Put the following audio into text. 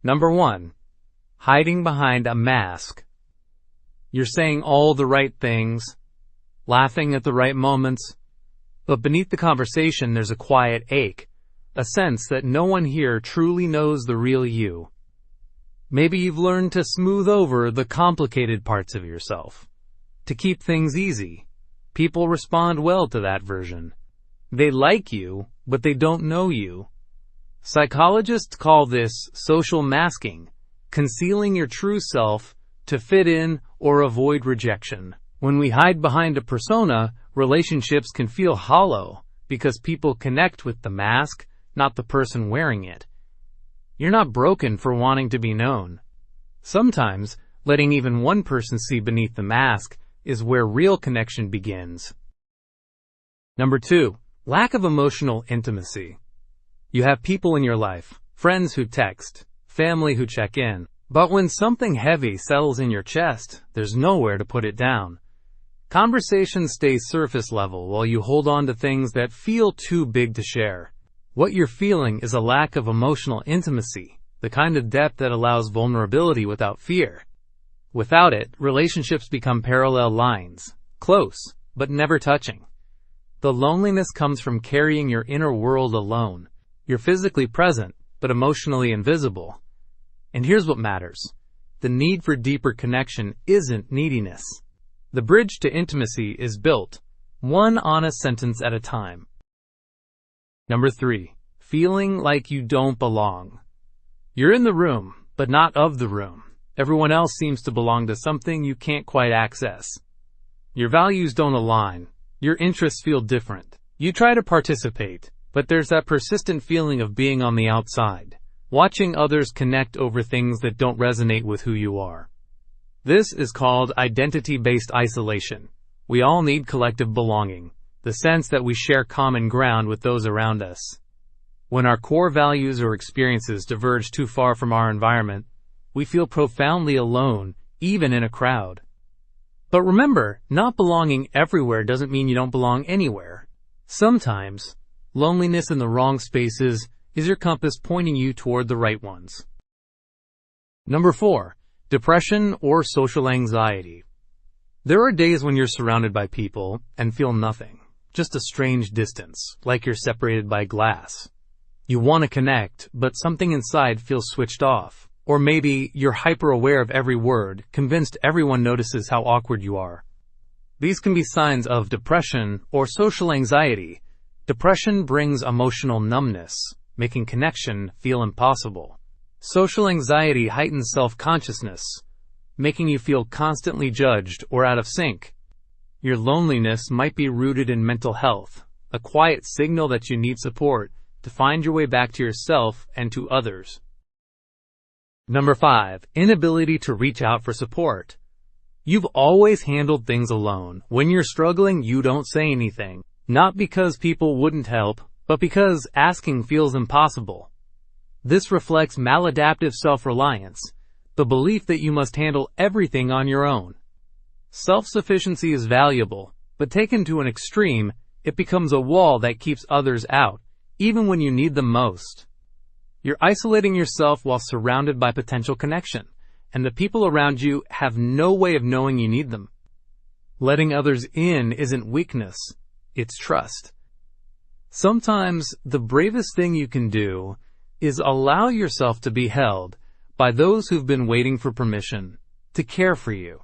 Number 1. Hiding behind a mask. You're saying all the right things, laughing at the right moments, but beneath the conversation there's a quiet ache, a sense that no one here truly knows the real you. Maybe you've learned to smooth over the complicated parts of yourself, to keep things easy. People respond well to that version. They like you, but they don't know you. Psychologists call this social masking, concealing your true self to fit in or avoid rejection. When we hide behind a persona, relationships can feel hollow because people connect with the mask, not the person wearing it. You're not broken for wanting to be known. Sometimes, letting even one person see beneath the mask is where real connection begins. Number 2. Lack of emotional intimacy. You have people in your life, friends who text, family who check in, but when something heavy settles in your chest, there's nowhere to put it down. Conversations stay surface level while you hold on to things that feel too big to share. What you're feeling is a lack of emotional intimacy, the kind of depth that allows vulnerability without fear. Without it, relationships become parallel lines, close, but never touching. The loneliness comes from carrying your inner world alone. You're physically present, but emotionally invisible. And here's what matters. The need for deeper connection isn't neediness. The bridge to intimacy is built, one honest sentence at a time. Number 3. Feeling like you don't belong. You're in the room, but not of the room. Everyone else seems to belong to something you can't quite access. Your values don't align. Your interests feel different. You try to participate, but there's that persistent feeling of being on the outside, watching others connect over things that don't resonate with who you are. This is called identity-based isolation. We all need collective belonging, the sense that we share common ground with those around us. When our core values or experiences diverge too far from our environment, we feel profoundly alone, even in a crowd. But remember, not belonging everywhere doesn't mean you don't belong anywhere. Sometimes, loneliness in the wrong spaces is your compass pointing you toward the right ones. Number 4. Depression or social anxiety. There are days when you're surrounded by people and feel nothing, just a strange distance, like you're separated by glass. You want to connect, but something inside feels switched off. Or maybe you're hyper-aware of every word, convinced everyone notices how awkward you are. These can be signs of depression or social anxiety. Depression brings emotional numbness, making connection feel impossible. Social anxiety heightens self-consciousness, making you feel constantly judged or out of sync. Your loneliness might be rooted in mental health, a quiet signal that you need support to find your way back to yourself and to others. Number 5. Inability to reach out for support. You've always handled things alone. When you're struggling, you don't say anything. Not because people wouldn't help, but because asking feels impossible. This reflects maladaptive self-reliance, the belief that you must handle everything on your own. Self-sufficiency is valuable, but taken to an extreme, it becomes a wall that keeps others out, even when you need them most. You're isolating yourself while surrounded by potential connection, and the people around you have no way of knowing you need them. Letting others in isn't weakness, it's trust. Sometimes the bravest thing you can do is allow yourself to be held by those who've been waiting for permission to care for you.